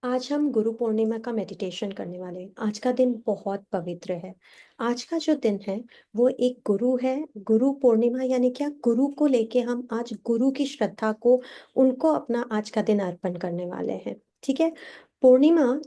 आज हम गुरु पूर्णिमा का मेडिटेशन करने वाले हैं। आज का दिन बहुत पवित्र है। आज का जो दिन है वो एक गुरु है। गुरु पूर्णिमा यानी क्या, गुरु को लेके हम आज गुरु की श्रद्धा को, उनको अपना आज का दिन अर्पण करने वाले हैं। ठीक है।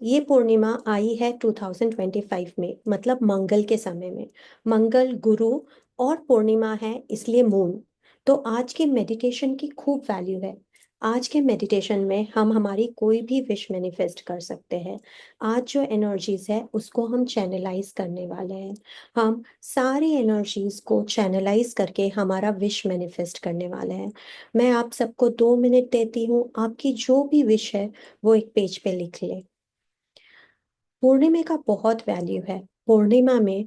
ये पूर्णिमा आई है 2025 में, मतलब मंगल के समय में। मंगल गुरु और पूर्णिमा है, इसलिए मून। तो आज के मेडिटेशन की खूब वैल्यू है। आज के मेडिटेशन में हम हमारी कोई भी विश मैनिफेस्ट कर सकते हैं। आज जो एनर्जीज है उसको हम चैनलाइज करने वाले हैं। हम सारी एनर्जीज को चैनलाइज करके हमारा विश मैनिफेस्ट करने वाले हैं। मैं आप सबको 2 मिनट देती हूँ, आपकी जो भी विश है वो एक पेज पे लिख ले। पूर्णिमा का बहुत वैल्यू है। पूर्णिमा में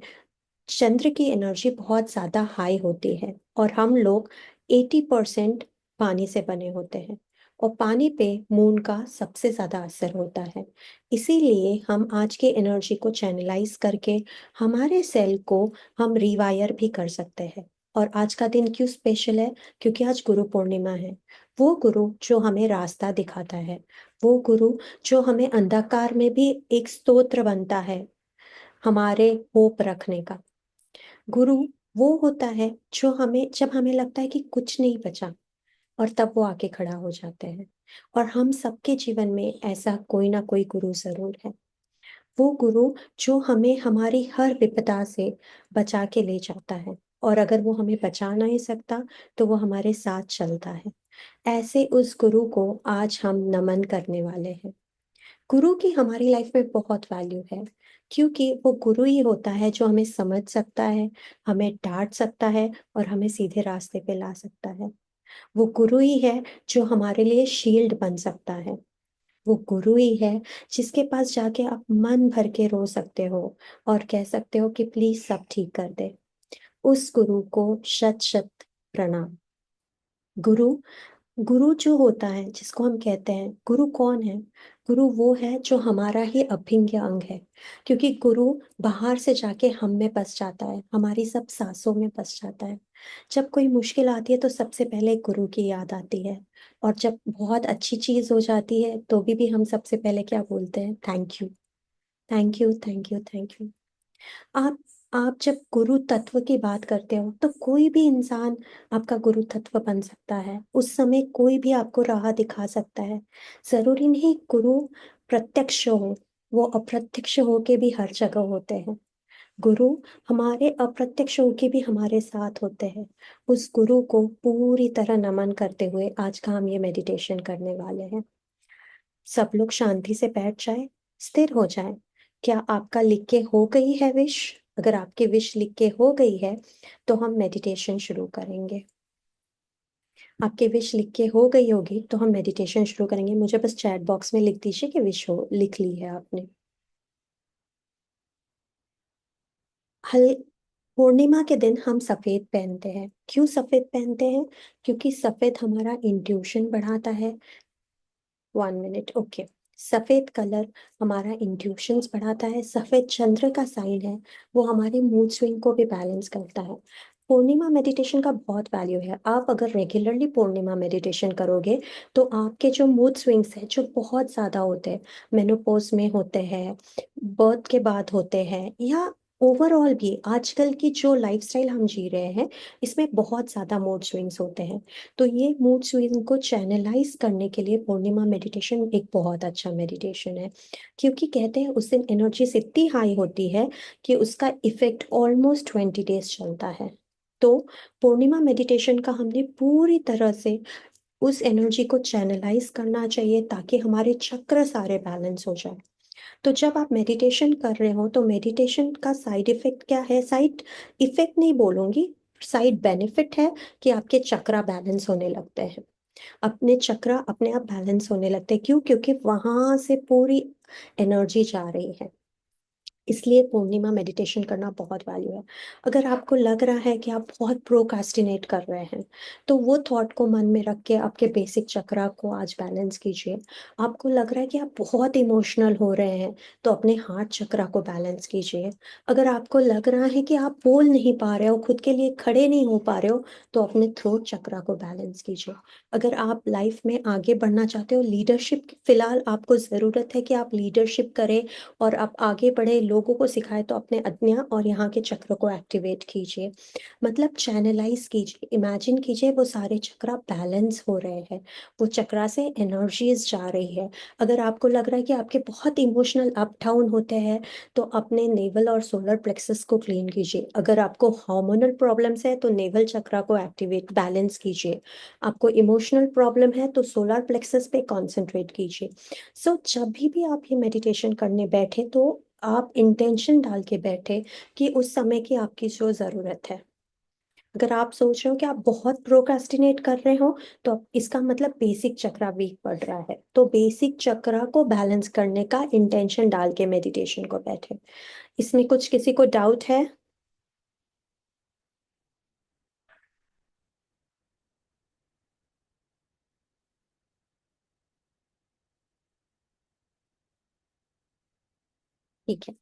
चंद्र की एनर्जी बहुत ज्यादा हाई होती है और हम लोग 80% पानी से बने होते हैं। और पानी पे मून का सबसे ज्यादा असर होता है। इसीलिए हम आज की एनर्जी को चैनलाइज करके हमारे सेल को हम रिवायर भी कर सकते हैं। और आज का दिन क्यों स्पेशल है? क्योंकि आज गुरु पूर्णिमा है। वो गुरु जो हमें रास्ता दिखाता है, वो गुरु जो हमें अंधकार में भी एक स्तोत्र बनता है हमारे होप रखने का। गुरु वो होता है जो हमें, जब हमें लगता है कि कुछ नहीं बचा, और तब वो आके खड़ा हो जाते हैं। और हम सबके जीवन में ऐसा कोई ना कोई गुरु जरूर है। वो गुरु जो हमें हमारी हर विपदा से बचा के ले जाता है। और अगर वो हमें बचा नहीं सकता तो वो हमारे साथ चलता है। ऐसे उस गुरु को आज हम नमन करने वाले हैं। गुरु की हमारी लाइफ में बहुत वैल्यू है, क्योंकि वो गुरु ही होता है जो हमें समझ सकता है, हमें डांट सकता है और हमें सीधे रास्ते पे ला सकता है। वो गुरु ही है जो हमारे लिए शील्ड बन सकता है। वो गुरु ही है जिसके पास जाके आप मन भर के रो सकते हो और कह सकते हो कि प्लीज सब ठीक कर दे। उस गुरु को शत शत प्रणाम। गुरु गुरु जो होता है, जिसको हम कहते हैं गुरु, कौन है? गुरु वो है जो हमारा ही अभिन्न अंग है। क्योंकि गुरु बाहर से जाके हम में बस जाता है, हमारी सब सांसों में बस जाता है। जब कोई मुश्किल आती है तो सबसे पहले गुरु की याद आती है। और जब बहुत अच्छी चीज हो जाती है तो भी हम सबसे पहले क्या बोलते हैं? Thank you, thank you, thank you, thank you. आप आप जब गुरु तत्व की बात करते हो तो कोई भी इंसान आपका गुरु तत्व बन सकता है। उस समय कोई भी आपको राह दिखा सकता है। जरूरी नहीं गुरु प्रत्यक्ष हो, वो अप्रत्यक्ष होके भी हर जगह होते हैं। गुरु हमारे अप्रत्यक्ष होके भी हमारे साथ होते हैं। उस गुरु को पूरी तरह नमन करते हुए आज का हम ये मेडिटेशन करने वाले हैं। सब लोग शांति से बैठ जाए, स्थिर हो जाए। क्या आपका लिख के हो गई है विश? अगर आपकी विश लिख के हो गई है तो हम मेडिटेशन शुरू करेंगे। आपकी विश लिख के हो गई होगी तो हम मेडिटेशन शुरू करेंगे। मुझे बस चैट बॉक्स में लिख दीजिए कि विश हो लिख ली है आपने। हल पूर्णिमा के दिन हम सफेद पहनते हैं। क्यों सफेद पहनते हैं? क्योंकि सफेद हमारा इंट्यूशन बढ़ाता है। 1 मिनट, ओके। सफेद कलर हमारा इंट्यूशंस बढ़ाता है। सफेद चंद्र का साइन है, वो हमारे मूड स्विंग को भी बैलेंस करता है। पूर्णिमा मेडिटेशन का बहुत वैल्यू है। आप अगर रेगुलरली पूर्णिमा मेडिटेशन करोगे तो आपके जो मूड स्विंग्स हैं, जो बहुत ज्यादा होते हैं, मेनोपॉज में होते हैं, बर्थ के बाद होते हैं, या ओवरऑल भी आजकल की जो लाइफस्टाइल हम जी रहे हैं, इसमें बहुत ज्यादा मूड स्विंग्स होते हैं। तो ये मूड स्विंग को चैनलाइज करने के लिए पूर्णिमा मेडिटेशन एक बहुत अच्छा मेडिटेशन है। क्योंकि कहते हैं उस दिन एनर्जी इतनी हाई होती है कि उसका इफेक्ट ऑलमोस्ट 20 डेज चलता है। तो पूर्णिमा मेडिटेशन का हमने पूरी तरह से उस एनर्जी को चैनलाइज करना चाहिए ताकि हमारे चक्र सारे बैलेंस हो जाए। तो जब आप मेडिटेशन कर रहे हो तो मेडिटेशन का साइड इफेक्ट क्या है? साइड इफेक्ट नहीं बोलूंगी, साइड बेनिफिट है कि आपके चक्रा बैलेंस होने लगते हैं। अपने चक्रा अपने आप बैलेंस होने लगते हैं। क्यों? क्योंकि वहां से पूरी एनर्जी जा रही है। इसलिए पूर्णिमा मेडिटेशन करना बहुत वैल्यू है। अगर आपको लग रहा है कि आप बहुत प्रोकास्टिनेट कर रहे हैं, तो वो थॉट को मन में रख के आपके बेसिक चक्रा को आज बैलेंस कीजिए। आपको लग रहा है कि आप बहुत इमोशनल हो रहे हैं, तो अपने हार्ट चक्रा को बैलेंस कीजिए। अगर आपको लग रहा है कि आप बोल नहीं पा रहे हो, खुद के लिए खड़े नहीं हो पा रहे हो, तो अपने थ्रोट चक्रा को बैलेंस कीजिए। अगर आप लाइफ में आगे बढ़ना चाहते हो, लीडरशिप फिलहाल आपको ज़रूरत है कि आप लीडरशिप करें और आप आगे बढ़े, लोगों को सिखाए, तो अपने अज्ञा और यहाँ के चक्र को एक्टिवेट कीजिए। मतलब चैनलाइज कीजिए, इमेजिन कीजिए वो सारे चक्रा बैलेंस हो रहे हैं, वो चक्रा से एनर्जीज जा रही है। अगर आपको लग रहा है कि आपके बहुत इमोशनल अप डाउन होते हैं, तो अपने नेवल और सोलर प्लेक्सस को क्लीन कीजिए। अगर आपको हार्मोनल प्रॉब्लम्स है, तो नेवल चक्रा को एक्टिवेट बैलेंस कीजिए। आपको इमोशनल प्रॉब्लम है, तो सोलर प्लेक्सस पे कॉन्सेंट्रेट कीजिए। सो जब भी आप ये मेडिटेशन करने बैठे, तो आप इंटेंशन डाल के बैठे कि उस समय की आपकी जो ज़रूरत है। अगर आप सोच रहे हो कि आप बहुत प्रोक्रास्टिनेट कर रहे हो, तो इसका मतलब बेसिक चक्रा वीक पड़ रहा है। तो बेसिक चक्रा को बैलेंस करने का इंटेंशन डाल के मेडिटेशन को बैठे। इसमें कुछ किसी को डाउट है? ठीक है।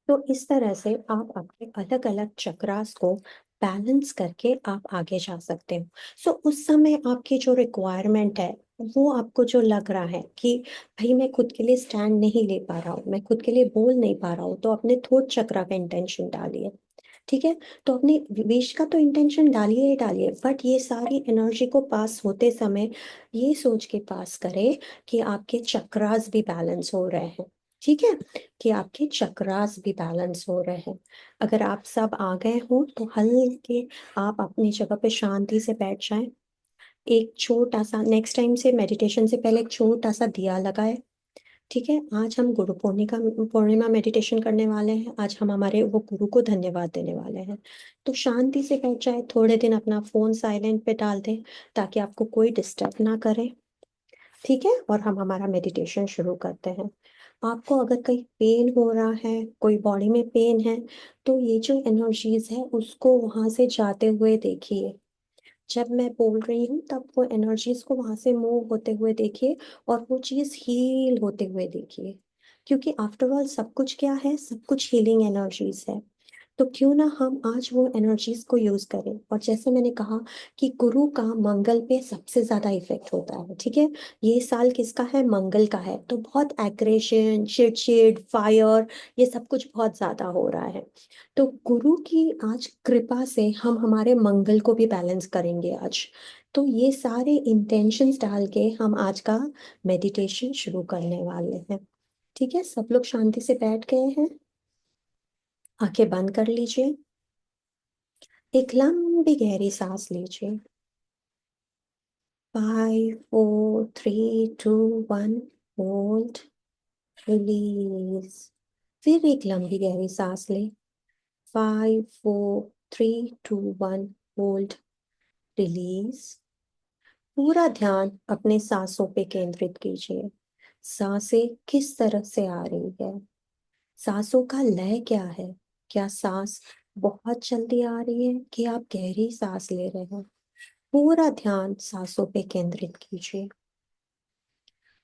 तो इस तरह से आप अपने अलग अलग चक्रास को बैलेंस करके आप आगे जा सकते हो। सो उस समय आपकी जो रिक्वायरमेंट है, वो आपको जो लग रहा है कि भाई मैं खुद के लिए स्टैंड नहीं ले पा रहा हूँ, मैं खुद के लिए बोल नहीं पा रहा हूँ, तो अपने थोट चक्रा का इंटेंशन डालिए। ठीक है। तो अपने विश का तो इंटेंशन डालिए ही डालिए, बट ये सारी एनर्जी को पास होते समय ये सोच के पास करें कि आपके चक्रास भी बैलेंस हो रहे हैं। ठीक है। कि आपके चक्रास भी बैलेंस हो रहे हैं। अगर आप सब आ गए हो, तो हल्के आप अपनी जगह पे शांति से बैठ जाएं। एक छोटा सा, नेक्स्ट टाइम से मेडिटेशन से पहले एक छोटा सा दिया लगाए। ठीक है। आज हम गुरु पूर्णिमा पूर्णिमा मेडिटेशन करने वाले हैं। आज हम हमारे वो गुरु को धन्यवाद देने वाले हैं। तो शांति से बैठ जाए, थोड़े दिन अपना फोन साइलेंट पे डाल दें, ताकि आपको कोई डिस्टर्ब ना करे। ठीक है। और हम हमारा मेडिटेशन शुरू करते हैं। आपको अगर कहीं पेन हो रहा है, कोई बॉडी में पेन है, तो ये जो एनर्जीज है उसको वहां से जाते हुए देखिए। जब मैं बोल रही हूँ, तब वो एनर्जीज को वहां से मूव होते हुए देखिए, और वो चीज हील होते हुए देखिए। क्योंकि आफ्टर ऑल सब कुछ क्या है, सब कुछ हीलिंग एनर्जीज है। तो क्यों ना हम आज वो एनर्जीज को यूज करें। और जैसे मैंने कहा कि गुरु का मंगल पे सबसे ज्यादा इफेक्ट होता है। ठीक है। ये साल किसका है? मंगल का है। तो बहुत एग्रेशन, चिड़चिड़, फायर, ये सब कुछ बहुत ज्यादा हो रहा है। तो गुरु की आज कृपा से हम हमारे मंगल को भी बैलेंस करेंगे आज। तो ये सारे इंटेंशंस डाल के हम आज का मेडिटेशन शुरू करने वाले हैं। ठीक है। सब लोग शांति से बैठ गए हैं? आंखें बंद कर लीजिए। एक लंबी गहरी सांस लीजिए। 5 4 3 2 1। होल्ड। रिलीज। फिर एक लंबी गहरी सांस ले। 5 4 3 2 1। होल्ड। रिलीज। पूरा ध्यान अपने सांसों पे केंद्रित कीजिए। सांसें किस तरह से आ रही है, सांसों का लय क्या है। क्या सांस बहुत जल्दी आ रही है कि आप गहरी सांस ले रहे हैं? पूरा ध्यान सांसों पे केंद्रित कीजिए।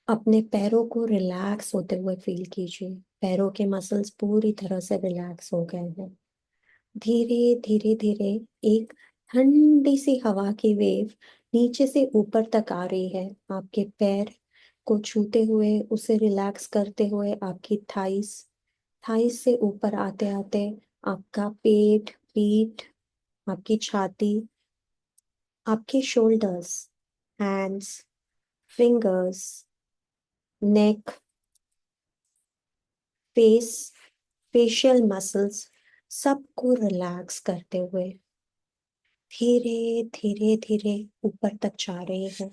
अपने पैरों को रिलैक्स होते हुए फील कीजिए। पैरों के मसल्स पूरी तरह से रिलैक्स हो गए हैं। धीरे धीरे धीरे एक ठंडी सी हवा की वेव नीचे से ऊपर तक आ रही है, आपके पैर को छूते हुए, उसे रिलैक्स करते हुए आपकी थाइस, थाइस से ऊपर आते आते आपका पेट, पीठ, आपकी छाती, आपके शोल्डर्स, हैंड्स, फिंगर्स, नेक, फेस, फेशियल मसल्स, सबको रिलैक्स करते हुए धीरे धीरे धीरे ऊपर तक जा रही है।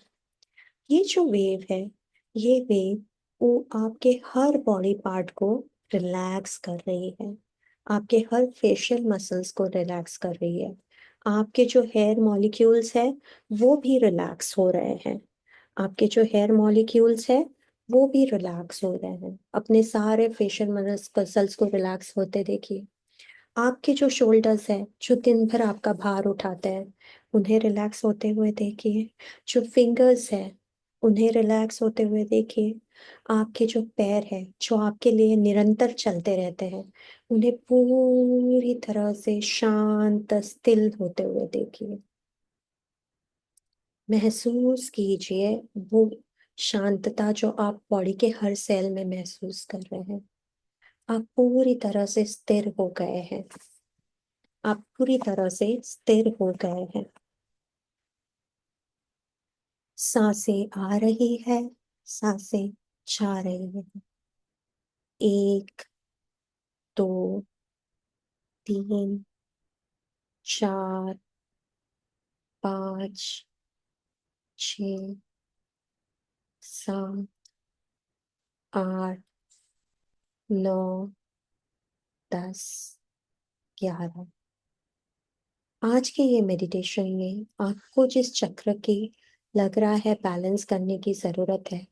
ये जो वेव है, ये वेव वो आपके हर बॉडी पार्ट को रिलैक्स कर रही है। आपके हर फेशियल मसल्स को रिलैक्स कर रही है। आपके जो हेयर मॉलिक्यूल्स है, वो भी रिलैक्स हो रहे हैं। आपके जो हेयर मॉलिक्यूल्स है, वो भी रिलैक्स हो रहे हैं। अपने सारे फेशियल मसल्स को रिलैक्स होते देखिए। आपके जो शोल्डर्स है, जो दिन भर आपका भार उठाते हैं, उन्हें रिलैक्स होते हुए देखिए। जो फिंगर्स है, उन्हें रिलैक्स होते हुए देखिए। आपके जो पैर है, जो आपके लिए निरंतर चलते रहते हैं, उन्हें पूरी तरह से शांत स्थिर होते हुए देखिए। महसूस कीजिए वो शांतता जो आप बॉडी के हर सेल में महसूस कर रहे हैं। आप पूरी तरह से स्थिर हो गए हैं। आप पूरी तरह से स्थिर हो गए हैं। सांसें आ रही है, सांसें जा रही है। एक, दो, तीन, चार, पाँच, छ, सात, आठ, नौ, 10, 11। आज के ये मेडिटेशन में आपको जिस चक्र की लग रहा है बैलेंस करने की जरूरत है,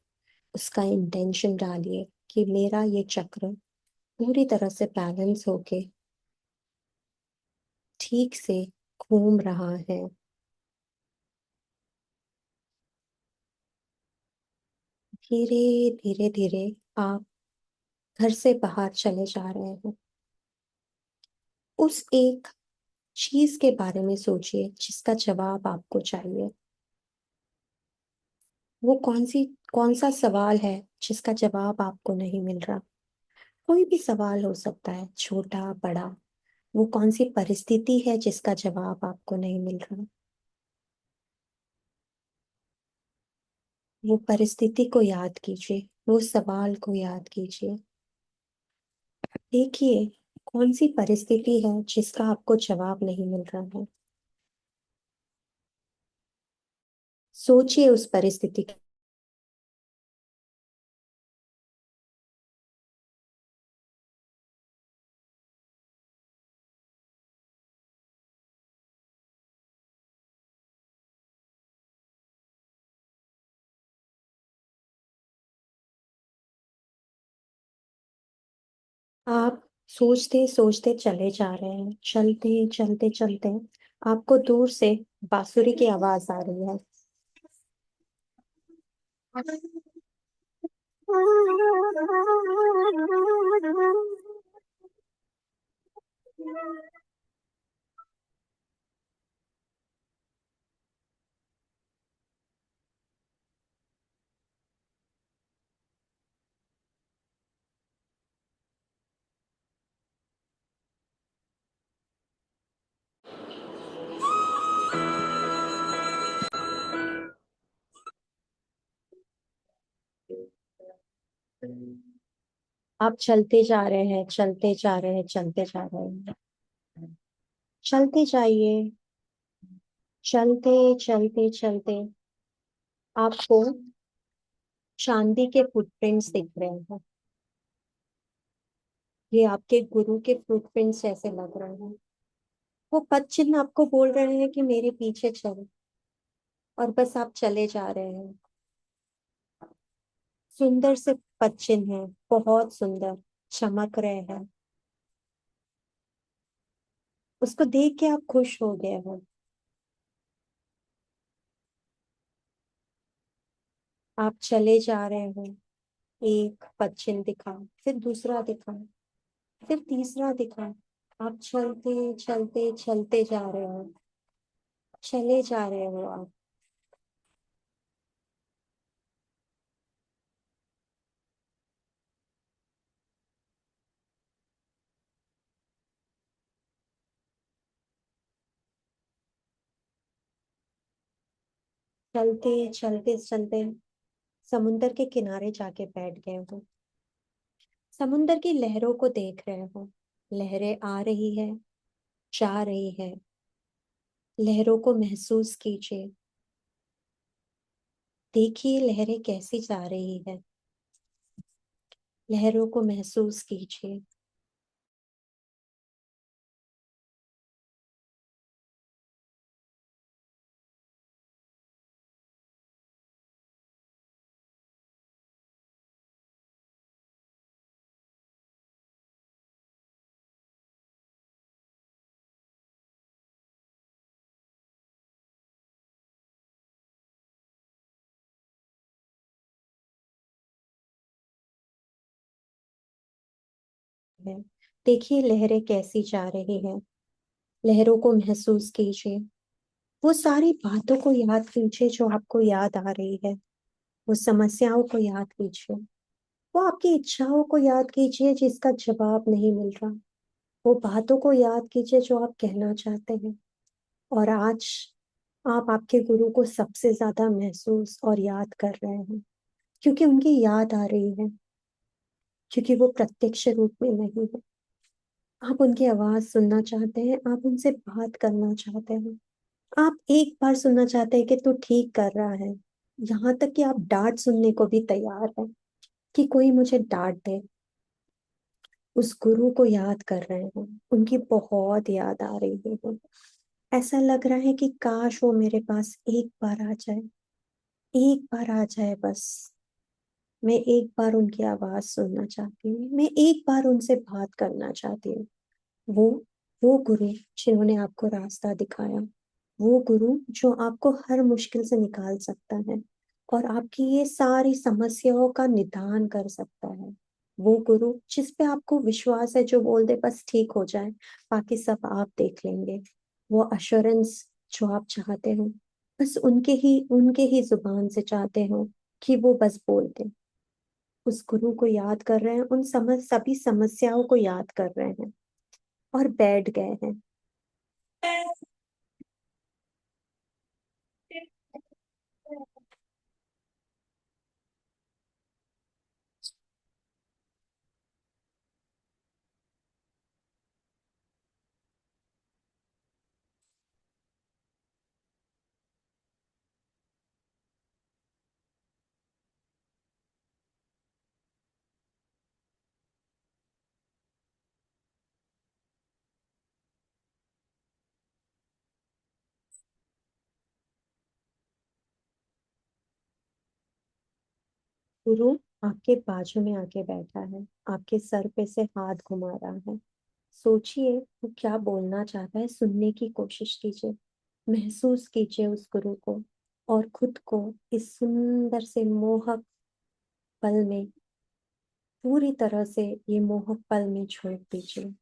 उसका इंटेंशन डालिए कि मेरा ये चक्र पूरी तरह से बैलेंस होके ठीक से घूम रहा है। धीरे धीरे धीरे आप घर से बाहर चले जा रहे हैं। उस एक चीज के बारे में सोचिए जिसका जवाब आपको चाहिए। वो कौन सा सवाल है जिसका जवाब आपको नहीं मिल रहा। कोई भी सवाल हो सकता है, छोटा बड़ा। वो कौन सी परिस्थिति है जिसका जवाब आपको नहीं मिल रहा। वो परिस्थिति को याद कीजिए, वो सवाल को याद कीजिए। देखिए कौन सी परिस्थिति है जिसका आपको जवाब नहीं मिल रहा है। सोचिए उस परिस्थिति। आप सोचते सोचते चले जा रहे हैं, चलते चलते चलते आपको दूर से बांसुरी की आवाज आ रही है। आप चलते जा रहे हैं, चलते जा रहे हैं, चलते जा रहे हैं। चलते जाइए। चलते चलते चलते आपको चांदी के फुटप्रिंट्स दिख रहे हैं। ये आपके गुरु के फुटप्रिंट्स ऐसे लग रहे हैं। वो पद चिन्ह आपको बोल रहे हैं कि मेरे पीछे चलो। और बस आप चले जा रहे हैं। सुंदर से पद चिन्ह है, बहुत सुंदर, चमक रहे हैं। उसको देख के आप खुश हो गए हो। आप चले जा रहे हो। एक पद चिन्ह दिखा, फिर दूसरा दिखा, फिर तीसरा दिखा। आप चलते चलते चलते जा रहे हो। चले जा रहे हो आप। चलते चलते चलते समुंदर के किनारे जाके बैठ गए हो। समुंदर की लहरों को देख रहे हो। लहरें आ रही है, जा रही है। लहरों को महसूस कीजिए। देखिए लहरें कैसी जा रही है। लहरों को महसूस कीजिए। है। देखिए लहरें कैसी जा रही हैं। लहरों को महसूस कीजिए। वो सारी बातों को याद कीजिए जो आपको याद आ रही है। वो समस्याओं को याद कीजिए। वो आपकी इच्छाओं को याद कीजिए जिसका जवाब नहीं मिल रहा। वो बातों को याद कीजिए जो आप कहना चाहते हैं। और आज आप आपके गुरु को सबसे ज्यादा महसूस और याद कर रहे हैं, क्योंकि उनकी याद आ रही है, क्योंकि वो प्रत्यक्ष रूप में नहीं है। आप उनकी आवाज सुनना चाहते हैं, आप उनसे बात करना चाहते हैं। आप एक बार सुनना चाहते हैं कि तू ठीक कर रहा है। यहाँ तक कि आप डांट सुनने को भी तैयार है, कि कोई मुझे डांट दे। उस गुरु को याद कर रहे हैं, उनकी बहुत याद आ रही है। ऐसा लग रहा है कि काश वो मेरे पास एक बार आ जाए। एक बार आ जाए बस। मैं एक बार उनकी आवाज सुनना चाहती हूँ, मैं एक बार उनसे बात करना चाहती हूँ। वो वो गुरु जिन्होंने आपको रास्ता दिखाया। वो गुरु जो आपको हर मुश्किल से निकाल सकता है और आपकी ये सारी समस्याओं का निदान कर सकता है। वो गुरु जिस पे आपको विश्वास है, जो बोल दे बस ठीक हो जाए, बाकी सब आप देख लेंगे। वो अश्योरेंस जो आप चाहते हो, बस उनके ही जुबान से चाहते हो कि वो बस बोल दे। उस गुरु को याद कर रहे हैं, उन सभी समस्याओं को याद कर रहे हैं और बैठ गए हैं। गुरु आपके बाजू में आके बैठा है, आपके सर पे से हाथ घुमा रहा है। सोचिए वो क्या बोलना चाहता है, सुनने की कोशिश कीजिए। महसूस कीजिए उस गुरु को, और खुद को इस सुंदर से मोहक पल में, पूरी तरह से ये मोहक पल में छोड़ दीजिए।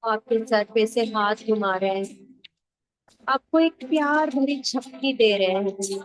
आपके सर पे से हाथ घुमा रहे हैं, आपको एक प्यार भरी झपकी दे रहे हैं।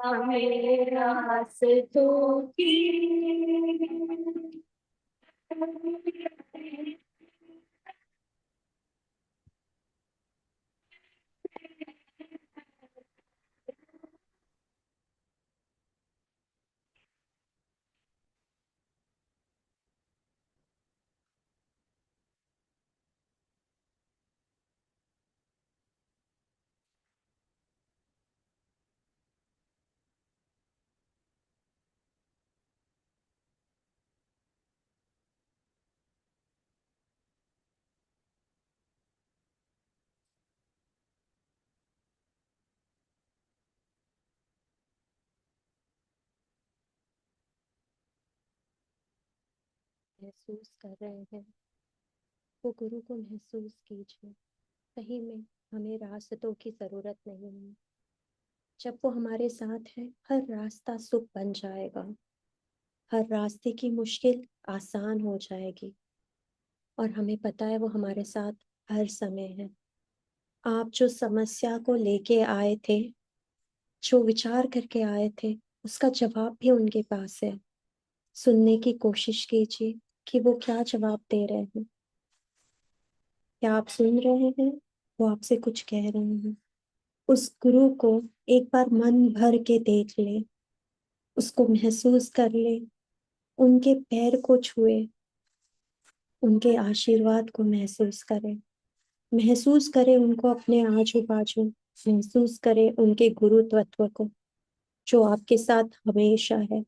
हमें रास्तों की। महसूस कर रहे हैं वो गुरु को महसूस कीजिए। सही में हमें रास्तों की जरूरत नहीं है। जब वो हमारे साथ है हर रास्ता सुख बन जाएगा, हर रास्ते की मुश्किल आसान हो जाएगी। और हमें पता है वो हमारे साथ हर समय है। आप जो समस्या को लेके आए थे, जो विचार करके आए थे, उसका जवाब भी उनके पास है। सुनने की कोशिश कीजिए कि वो क्या जवाब दे रहे हैं। क्या आप सुन रहे हैं? वो आपसे कुछ कह रहे हैं। उस गुरु को एक बार मन भर के देख ले, उसको महसूस कर ले, उनके पैर को छुए, उनके आशीर्वाद को महसूस करें। महसूस करें उनको अपने आजू बाजू, महसूस करें उनके गुरु तत्व को जो आपके साथ हमेशा है,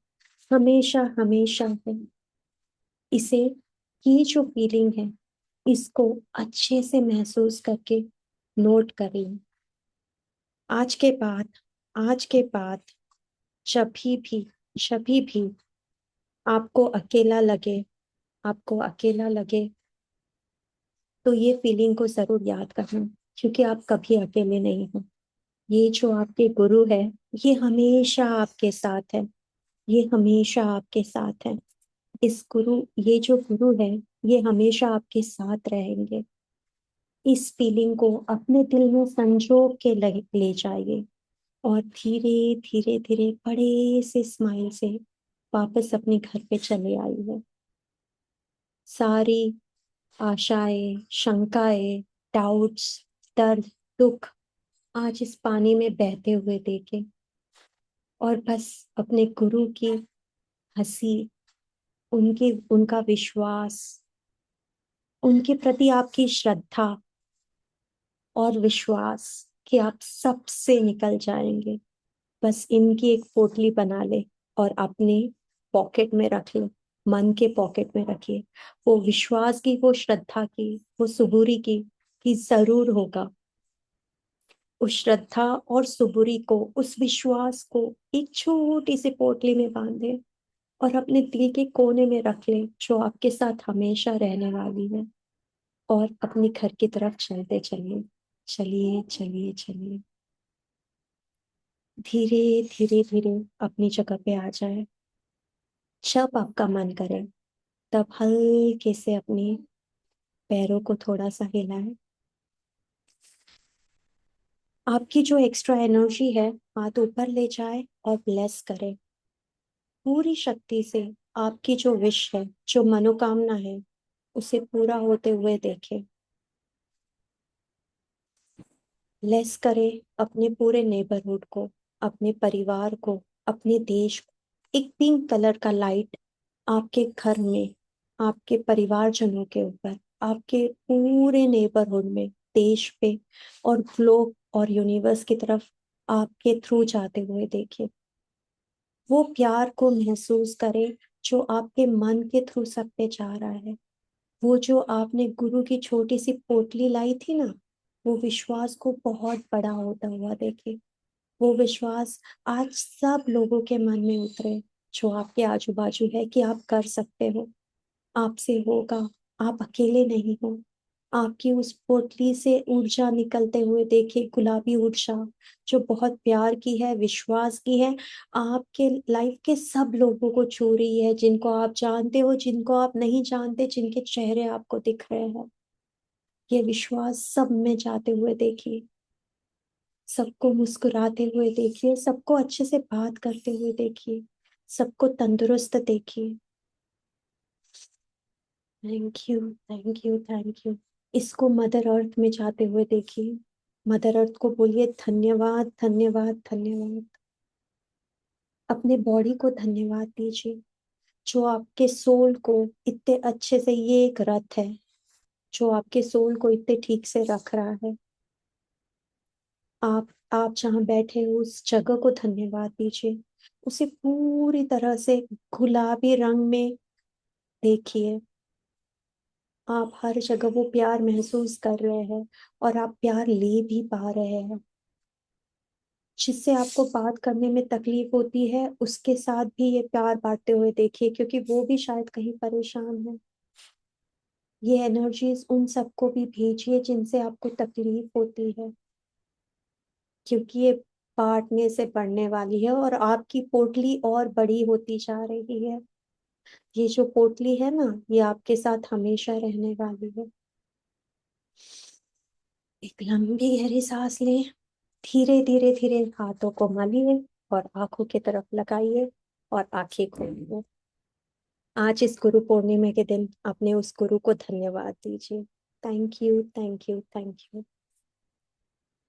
हमेशा हमेशा है। इसे, ये जो फीलिंग है, इसको अच्छे से महसूस करके नोट कर लें। आज के बाद, आज के बाद जभी भी आपको अकेला लगे, आपको अकेला लगे, तो ये फीलिंग को जरूर याद करना, क्योंकि आप कभी अकेले नहीं हो। ये जो आपके गुरु है, ये हमेशा आपके साथ है, ये हमेशा आपके साथ है। इस गुरु, ये जो गुरु है, ये हमेशा आपके साथ रहेंगे। इस फीलिंग को अपने दिल में संजो के ले जाइए और धीरे धीरे धीरे बड़े से स्माइल से वापस अपने घर पे चले आइए। सारी आशाएं, शंकाएं, डाउट्स, दर्द, दुख आज इस पानी में बहते हुए देखें और बस अपने गुरु की हंसी, उनकी, उनका विश्वास, उनके प्रति आपकी श्रद्धा और विश्वास कि आप सबसे निकल जाएंगे, बस इनकी एक पोटली बना ले और अपने पॉकेट में रख ले। मन के पॉकेट में रखिए। वो विश्वास की, वो श्रद्धा की, वो सुबूरी की कि जरूर होगा। उस श्रद्धा और सुबूरी को, उस विश्वास को एक छोटी सी पोटली में बांधे और अपने दिल के कोने में रख ले, जो आपके साथ हमेशा रहने वाली है। और अपने घर की तरफ चलते चलिए, चलिए चलिए चलिए। धीरे धीरे धीरे अपनी जगह पे आ जाए। जब आपका मन करे तब हल्के से अपने पैरों को थोड़ा सा हिलाएं। आपकी जो एक्स्ट्रा एनर्जी है, हाथ ऊपर ले जाए और ब्लेस करे पूरी शक्ति से। आपकी जो विश है, जो मनोकामना है, उसे पूरा होते हुए देखे। ब्लेस करे अपने पूरे नेबरहुड को, अपने परिवार को, अपने देश को। एक पिंक कलर का लाइट आपके घर में, आपके परिवारजनों के ऊपर, आपके पूरे नेबरहुड में, देश पे और ग्लोब और यूनिवर्स की तरफ आपके थ्रू जाते हुए देखिए। वो प्यार को महसूस करे जो आपके मन के थ्रू सब पे जा रहा है। वो जो आपने गुरु की छोटी सी पोटली लाई थी ना, वो विश्वास को बहुत बड़ा होता हुआ देखे। वो विश्वास आज सब लोगों के मन में उतरे जो आपके आजू बाजू है कि आप कर सकते हो, आपसे होगा, आप अकेले नहीं हो। आपकी उस पोटली से ऊर्जा निकलते हुए देखे, गुलाबी ऊर्जा जो बहुत प्यार की है, विश्वास की है, आपके लाइफ के सब लोगों को छू रही है, जिनको आप जानते हो, जिनको आप नहीं जानते, जिनके चेहरे आपको दिख रहे हैं। ये विश्वास सब में जाते हुए देखिए। सबको मुस्कुराते हुए देखिए, सबको अच्छे से बात करते हुए देखिए, सबको तंदुरुस्त देखिए। Thank you, thank you, thank you. इसको मदर अर्थ में जाते हुए देखिए। मदर अर्थ को बोलिए धन्यवाद, धन्यवाद, धन्यवाद। अपने बॉडी को धन्यवाद दीजिए, जो आपके सोल को इतने अच्छे से, ये एक रथ है जो आपके सोल को इतने ठीक से रख रहा है। आप जहाँ बैठे हो उस जगह को धन्यवाद दीजिए। उसे पूरी तरह से गुलाबी रंग में देखिए। आप हर जगह वो प्यार महसूस कर रहे हैं और आप प्यार ले भी पा रहे हैं। जिससे आपको बात करने में तकलीफ होती है उसके साथ भी ये प्यार बांटते हुए देखिए, क्योंकि वो भी शायद कहीं परेशान है। ये एनर्जीज उन सबको भी भेजिए जिनसे आपको तकलीफ होती है, क्योंकि ये बांटने से बढ़ने वाली है और आपकी पोटली और बड़ी होती जा रही है। ये जो पोटली है ना, ये आपके साथ हमेशा रहने वाली है। एक लंबी गहरी सांस लें। धीरे धीरे धीरे हाथों को मलिए और आंखों की तरफ लगाइए और आंखें खोलिए। आज इस गुरु पूर्णिमा के दिन अपने उस गुरु को धन्यवाद दीजिए। Thank you, thank you, thank you.